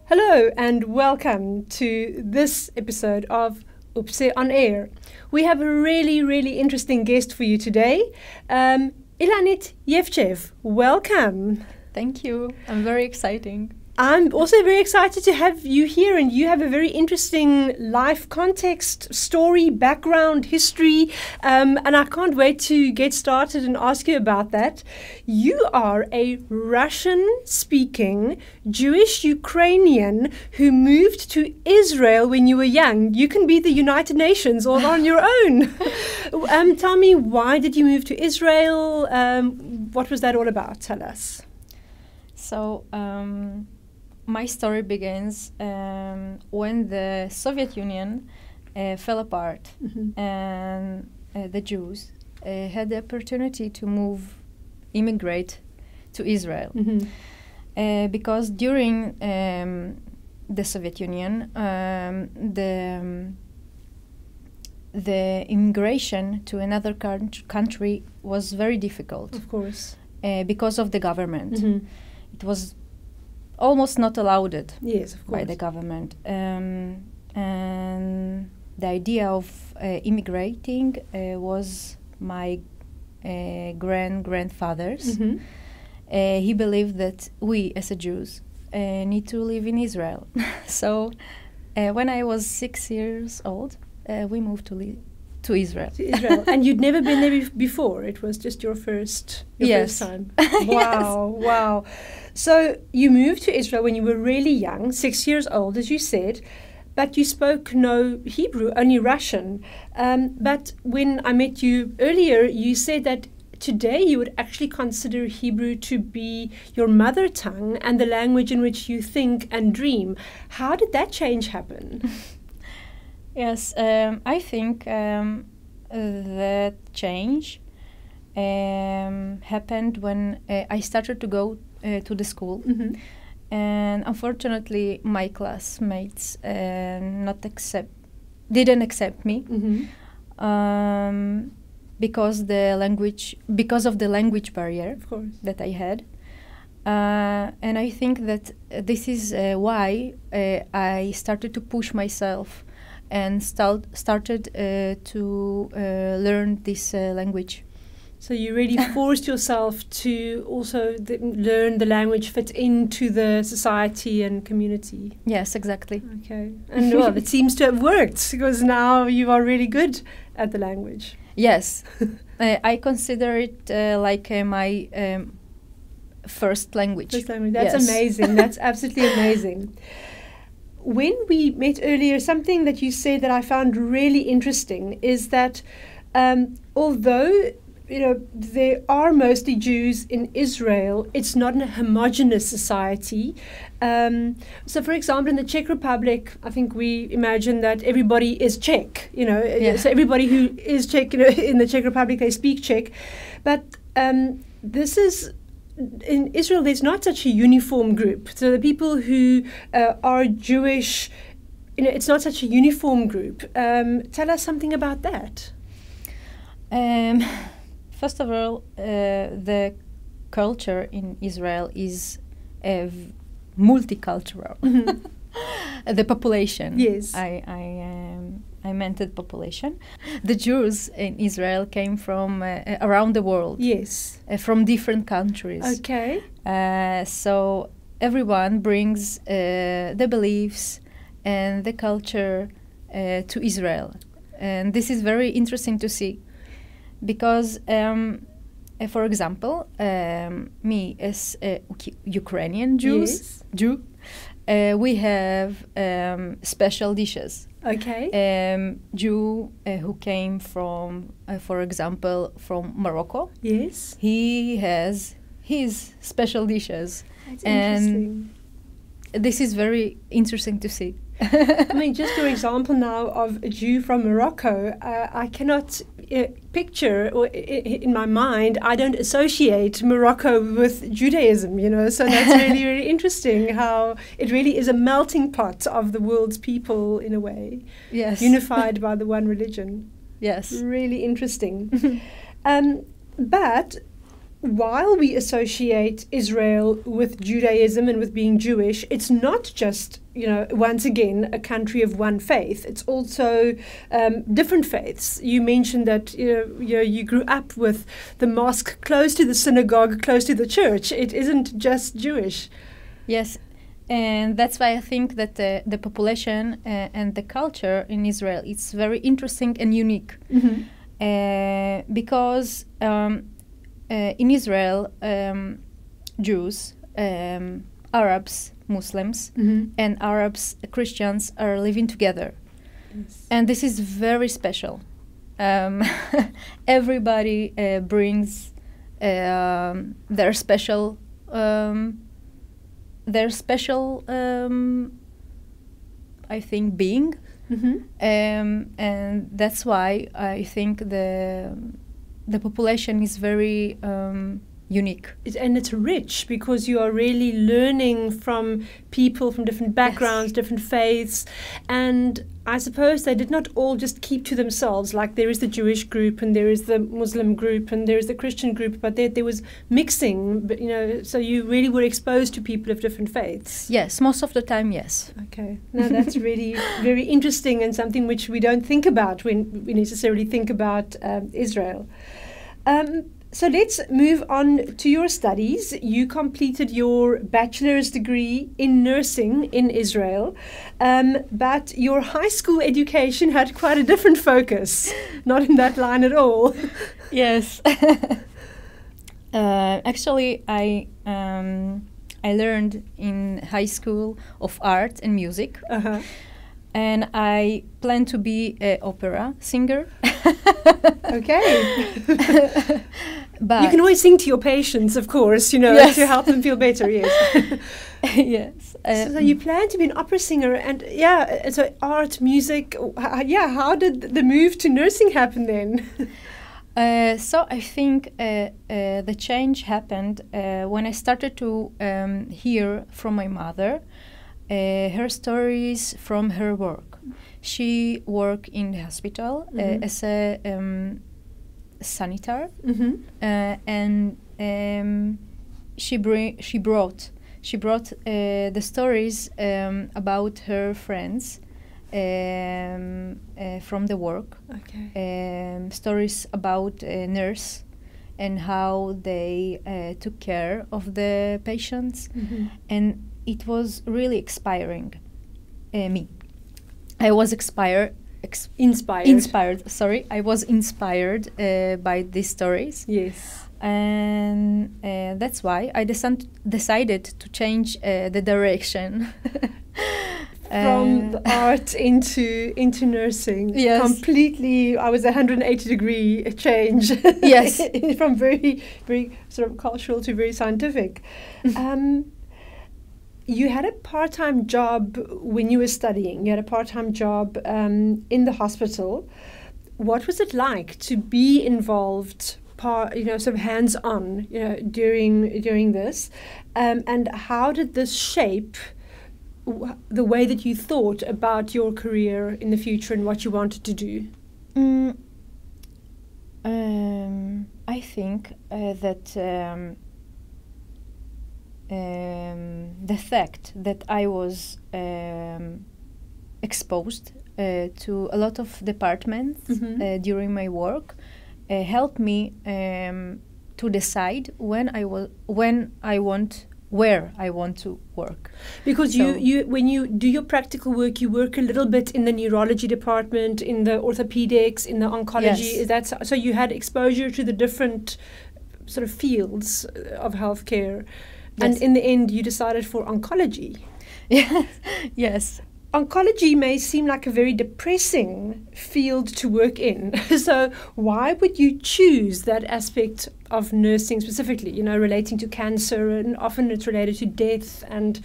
Hello and welcome to this episode of UPCE On Air. We have a really interesting guest for you today. Ilanit Evchev, welcome. Thank you. I'm very exciting. I'm also very excited to have you here, and you have a very interesting life context, story, background, history, and I can't wait to get started and ask you about that. You are a Russian-speaking Jewish Ukrainian who moved to Israel when you were young. You can be the United Nations all on your own. Tell me, why did you move to Israel? What was that all about? Tell us. So, my story begins when the Soviet Union fell apart, and the Jews had the opportunity to immigrate to Israel. Because during the Soviet Union, the immigration to another country was very difficult. Of course. Because of the government. It was almost not allowed by the government. And the idea of immigrating was my grandfather's. He believed that we, as a Jews, need to live in Israel. So when I was 6 years old, we moved to Israel. And you'd never been there before? It was just your first time? Wow, wow. So you moved to Israel when you were really young, 6 years old, as you said, but you spoke no Hebrew, only Russian. But when I met you earlier, you said that today you would actually consider Hebrew to be your mother tongue and the language in which you think and dream. How did that change happen? Yes, I think that change happened when I started to go to the school, and unfortunately my classmates didn't accept me because of the language barrier, of course, that I had. And I think that this is why I started to push myself and started to learn this language. So you really forced yourself to also learn the language, fit into the society and community. Yes, exactly. Okay. And well, it seems to have worked, because now you are really good at the language. Yes. I consider it like my first language. That's amazing. That's absolutely amazing. When we met earlier, something that you said that I found really interesting is that although there are mostly Jews in Israel, it's not a homogeneous society. So, for example, in the Czech Republic, I think we imagine that everybody is Czech. So everybody who is Czech, in the Czech Republic, they speak Czech. But this is. In Israel, there's not such a uniform group. So the people who are Jewish, it's not such a uniform group. Tell us something about that. First of all, the culture in Israel is multicultural. The population. Yes. I meant the population. The Jews in Israel came from around the world. Yes. From different countries. Okay. So everyone brings the beliefs and the culture to Israel. And this is very interesting to see. Because, for example, me as a Ukrainian Jew, we have special dishes. Okay. Jew who came from, for example, from Morocco. Yes. He has his special dishes. That's interesting. This is very interesting to see. I mean, just your example now of a Jew from Morocco, I cannot picture, or in my mind, I don't associate Morocco with Judaism, so that's really interesting how it really is a melting pot of the world's people in a way. Yes. Unified by the one religion. Yes. Really interesting. But while we associate Israel with Judaism and with being Jewish, it's not just, once again, a country of one faith. It's also different faiths. You mentioned that you grew up with the mosque close to the synagogue, close to the church. It isn't just Jewish. Yes, and that's why I think that the population and the culture in Israel is very interesting and unique. Mm-hmm. Because in Israel, Jews, Arabs, Muslims, mm-hmm. and Arabs, Christians are living together. Yes. And this is very special. Everybody brings their special, I think, being. Mm-hmm. And that's why I think the population is very unique. And it's rich because you are really learning from people from different backgrounds, yes. different faiths. And I suppose they did not all just keep to themselves, like there is the Jewish group and there is the Muslim group and there is the Christian group, but there was mixing, but, so you really were exposed to people of different faiths. Yes, most of the time, yes. Okay. No, that's really very interesting and something which we don't think about when we necessarily think about Israel. So let's move on to your studies. You completed your bachelor's degree in nursing in Israel, but your high school education had quite a different focus, not in that line at all. Yes. Actually, I learned in high school of art and music. Uh-huh. And I plan to be an opera singer. Okay. But you can always sing to your patients, of course, yes. to help them feel better, yes. Yes. So you plan to be an opera singer, and so art, music, how did the move to nursing happen then? So I think the change happened when I started to hear from my mother her stories from her work. She worked in the hospital mm-hmm. As a sanitar, mm-hmm. And she brought the stories about her friends from the work. Okay. Stories about a nurse and how they took care of the patients, mm-hmm. and it was really inspiring me. I was inspired. Sorry, I was inspired by these stories. Yes, and that's why I decided to change the direction from the art into nursing. Yes, completely. I was 180-degree change. Yes, from very, very sort of cultural to very scientific. You had a part-time job when you were studying. You had a part-time job in the hospital. What was it like to be involved, sort of hands-on, during this? And how did this shape the way that you thought about your career in the future and what you wanted to do? I think that. The fact that I was exposed to a lot of departments mm-hmm. During my work helped me to decide where I want to work. Because you when you do your practical work, you work a little bit in the neurology department, in the orthopedics, in the oncology. Yes. Is that so? You had exposure to the different sort of fields of healthcare. Yes. And in the end, you decided for oncology. Yes. Yes. Oncology may seem like a very depressing field to work in. So why would you choose that aspect of nursing specifically, relating to cancer, and often it's related to death and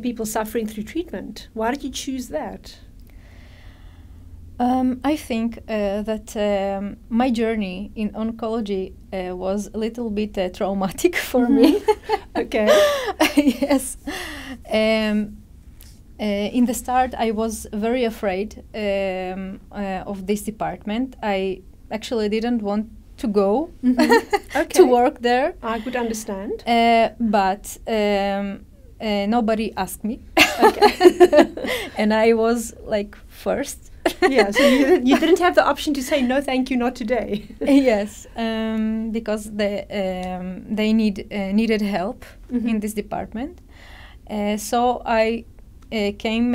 people suffering through treatment? Why did you choose that? I think that my journey in oncology was a little bit traumatic for me. Okay. Yes. In the start, I was very afraid of this department. I actually didn't want to go Okay. to work there. I could understand. But nobody asked me. Okay. And I was like first. Yeah, so you didn't have the option to say no, thank you, not today. Yes, because they needed help in this department. So I came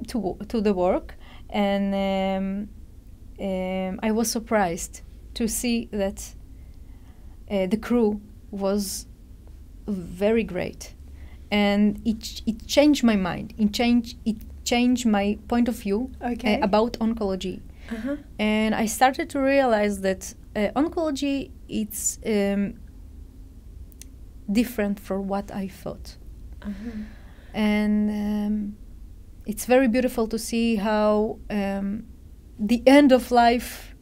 to the work, and I was surprised to see that the crew was very great, and it changed my mind. It changed my point of view about oncology. And I started to realize that oncology it's different from what I thought. And it's very beautiful to see how the end of life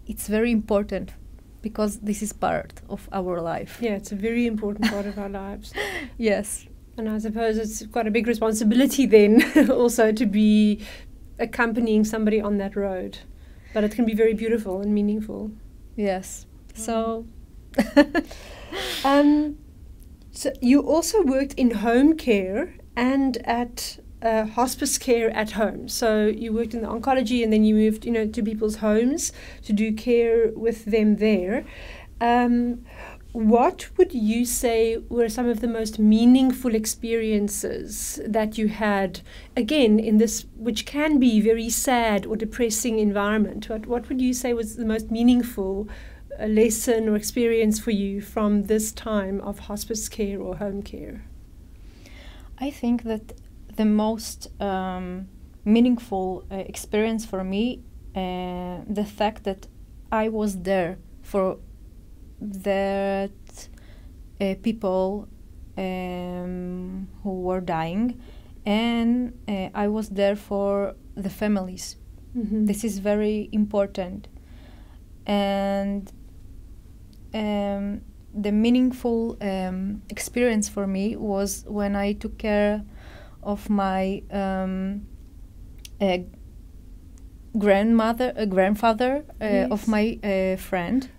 it's very important, because this is part of our life. Yeah, it's a very important part of our lives. Yes. And I suppose it's quite a big responsibility then also to be accompanying somebody on that road. But it can be very beautiful and meaningful. Yes. So so you also worked in home care and at hospice care at home. So you worked in the oncology, and then you moved, to people's homes to do care with them there. What would you say were some of the most meaningful experiences that you had, again, in this, which can be very sad or depressing environment? What would you say was the most meaningful lesson or experience for you from this time of hospice care or home care? I think that the most meaningful experience for me, the fact that I was there for that people who were dying, and I was there for the families. This is very important. And the meaningful experience for me was when I took care of my grandfather Yes. of my friend.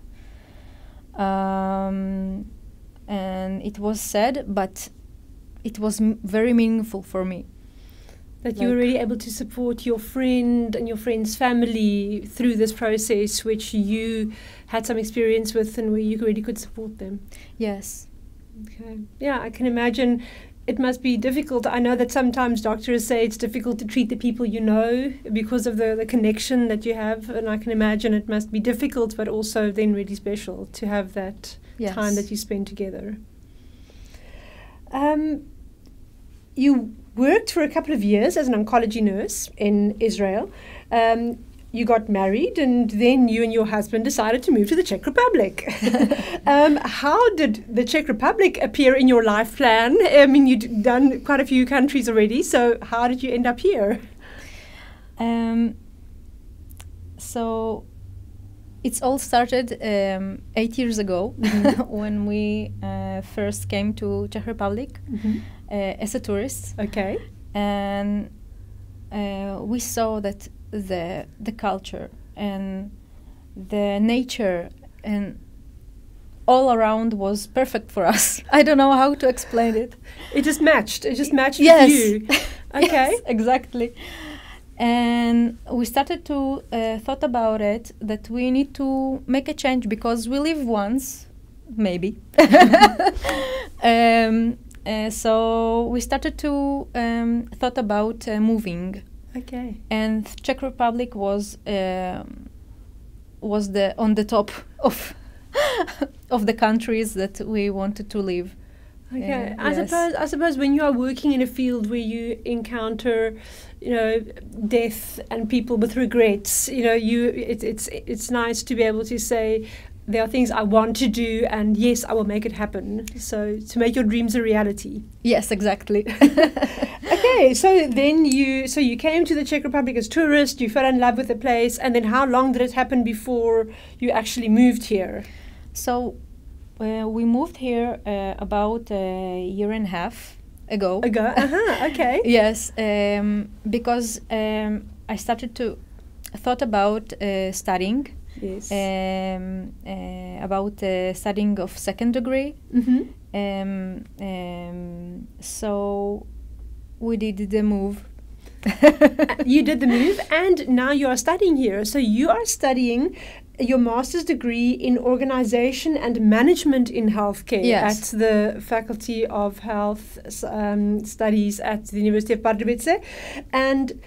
And it was sad, but it was very meaningful for me. That you were really able to support your friend and your friend's family through this process, which you had some experience with and where you really could support them. Yes. Okay. Yeah, I can imagine it must be difficult. I know that sometimes doctors say it's difficult to treat the people you know because of the connection that you have, and I can imagine it must be difficult, but also then really special to have that time that you spend together. You worked for a couple of years as an oncology nurse in Israel. You got married, and then you and your husband decided to move to the Czech Republic. How did the Czech Republic appear in your life plan? I mean, you'd done quite a few countries already, so how did you end up here? So it's all started 8 years ago when we first came to Czech Republic as a tourist. Okay. And we saw that the culture and the nature and all around was perfect for us. I don't know how to explain it. It just matched. It just matched Yes. with you. Okay. Yes, exactly. And we started to thought about it, that we need to make a change because we live once, maybe. So we started to thought about moving. Okay. And Czech Republic was on the top of of the countries that we wanted to live. Okay. Yes. I suppose when you are working in a field where you encounter, death and people with regrets, it's nice to be able to say, there are things I want to do, and yes, I will make it happen. So to make your dreams a reality. Yes, exactly. Okay, so then you came to the Czech Republic as tourist, you fell in love with the place, and then how long did it happen before you actually moved here? So we moved here about a year and a half ago. Okay. Yes, because I started to thought about studying. Yes. About studying of second degree. So we did the move. You did the move, and now you are studying here. So you are studying your master's degree in organization and management in healthcare at the Faculty of Health Studies at the University of Pardubice. And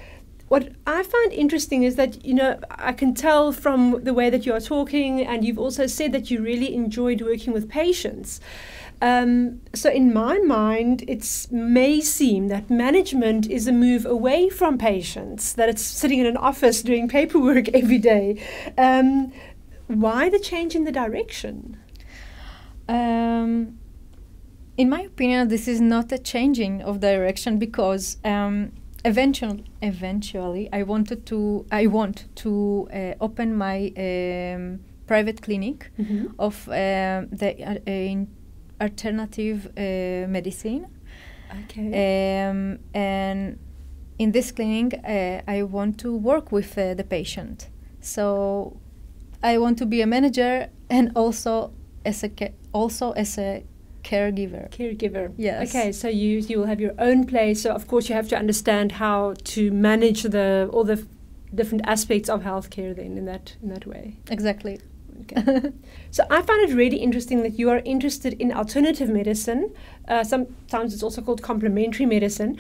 what I find interesting is that, you know, I can tell from the way that you are talking, and you've also said that you really enjoyed working with patients. So in my mind, it may seem that management is a move away from patients, that it's sitting in an office doing paperwork every day. Why the change in the direction? In my opinion, this is not a changing of direction, because eventually I want to open my private clinic of the alternative medicine. Okay. And in this clinic, I want to work with the patient. So I want to be a manager and also as a caregiver. Caregiver. Yes. Okay, so you will have your own place. So of course you have to understand how to manage all the different aspects of healthcare then in that way. Exactly. Okay. So I find it really interesting that you are interested in alternative medicine. Sometimes it's also called complementary medicine,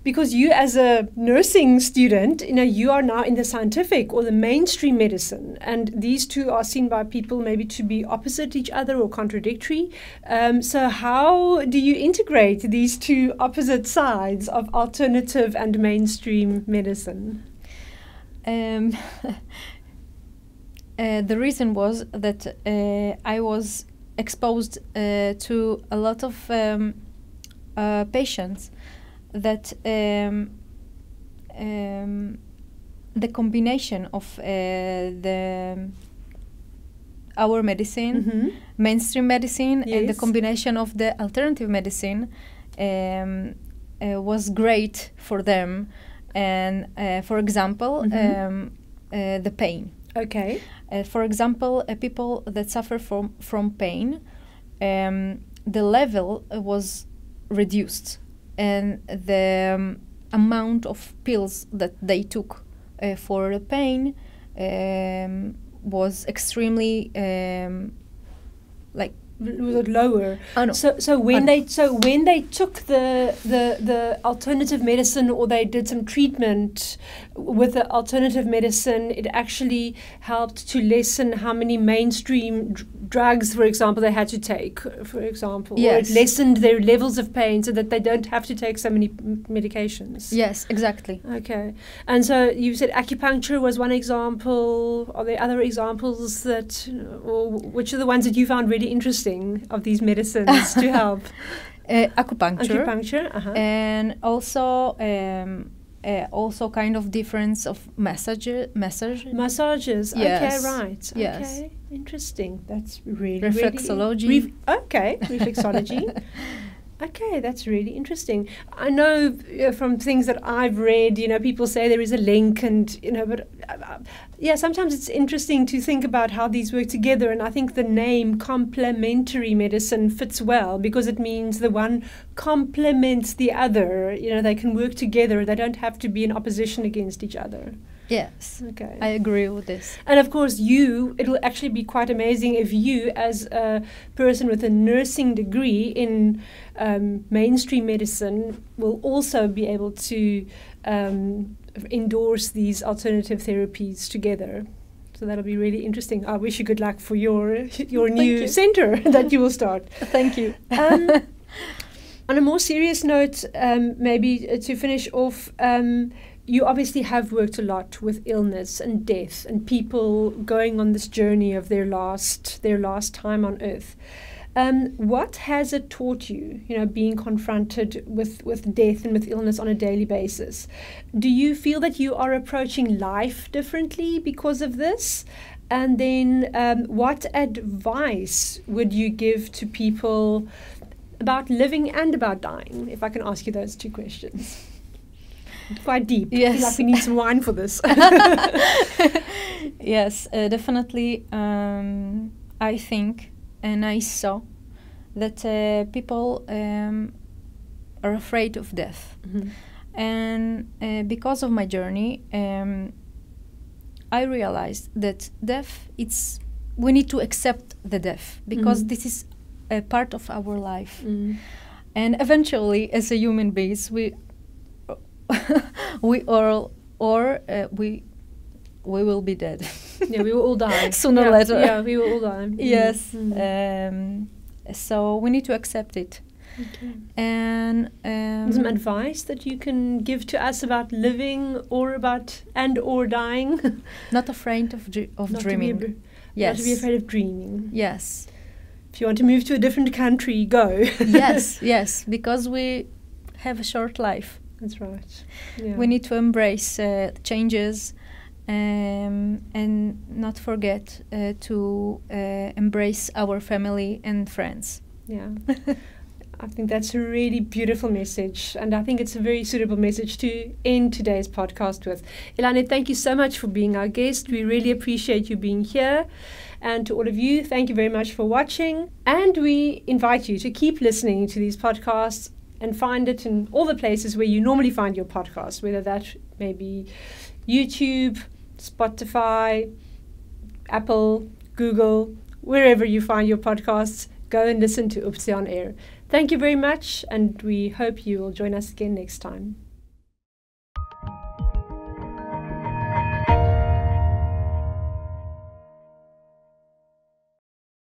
because you, as a nursing student, you know, you are now in the scientific or the mainstream medicine, and these two are seen by people maybe to be opposite each other or contradictory. So how do you integrate these two opposite sides of alternative and mainstream medicine? The reason was that I was exposed to a lot of patients that the combination of our medicine, mainstream medicine, and the combination of the alternative medicine was great for them. And for example, the pain. Okay. For example, people that suffer from pain, the level was reduced, and the amount of pills that they took for the pain was extremely Was it lower? Oh, no. So when they took the alternative medicine, or they did some treatment with the alternative medicine, it actually helped to lessen how many mainstream drugs, for example, they had to take, for example. Yes. Or it lessened their levels of pain so that they don't have to take so many medications. Yes, exactly. Okay. And so you said acupuncture was one example. Are there other examples or which are the ones that you found really interesting of these medicines to help? Acupuncture. And also kind of difference of massages. Massages. Yes. Okay, right. Yes. Okay, interesting. That's really reflexology. Reflexology. Okay, that's really interesting. I know from things that I've read, people say there is a link, and but sometimes it's interesting to think about how these work together. And I think the name complementary medicine fits well, because it means the one complements the other. They can work together. They don't have to be in opposition against each other. Yes. Okay. I agree with this. And of course, it'll actually be quite amazing if you, as a person with a nursing degree in mainstream medicine, will also be able to endorse these alternative therapies together. So that'll be really interesting. I wish you good luck for your new center that you will start. Thank you. On a more serious note, maybe to finish off, you obviously have worked a lot with illness and death and people going on this journey of their last time on earth. What has it taught you, being confronted with death and with illness on a daily basis? Do you feel that you are approaching life differently because of this? And then what advice would you give to people about living and about dying, if I can ask you those two questions? Quite deep. Yes. I feel like we need some wine for this. Yes, definitely. I think and I saw that people are afraid of death. Mm-hmm. And because of my journey, I realized that death, we need to accept the death because this is a part of our life. And eventually, as a human beings, we will be dead. Yeah, we will all die. Sooner or later. Yeah, we will all die. Yes. So we need to accept it. Okay. And some advice that you can give to us about living or dying? Not afraid of dreaming. Not to be afraid of dreaming. Yes. If you want to move to a different country, go. Yes, because we have a short life. That's right. Yeah. We need to embrace changes and not forget to embrace our family and friends. Yeah. I think that's a really beautiful message, and I think it's a very suitable message to end today's podcast with. Ilanit, thank you so much for being our guest. We really appreciate you being here. And to all of you, thank you very much for watching. And we invite you to keep listening to these podcasts and find it in all the places where you normally find your podcasts, whether that may be YouTube, Spotify, Apple, Google, wherever you find your podcasts. Go and listen to UPCE On Air. Thank you very much, and we hope you will join us again next time.